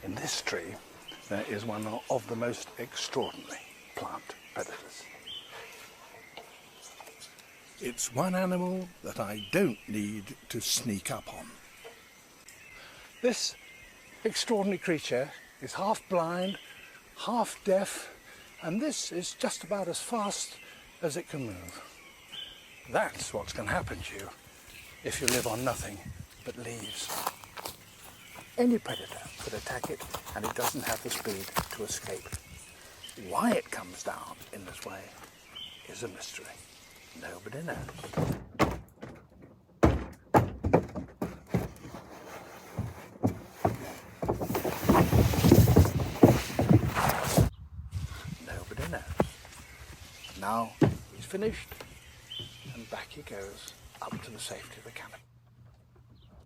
In this tree there is one of the most extraordinary plant predators. It's one animal that I don't need to sneak up on. This extraordinary creature is half blind, half deaf, and this is just about as fast as it can move. That's what's going to happen to you if you live on nothing but leaves. Any predator could attack it, and it doesn't have the speed to escape. Why it comes down in this way is a mystery. Nobody knows. Nobody knows. Now he's finished, and back he goes up to the safety of the canopy.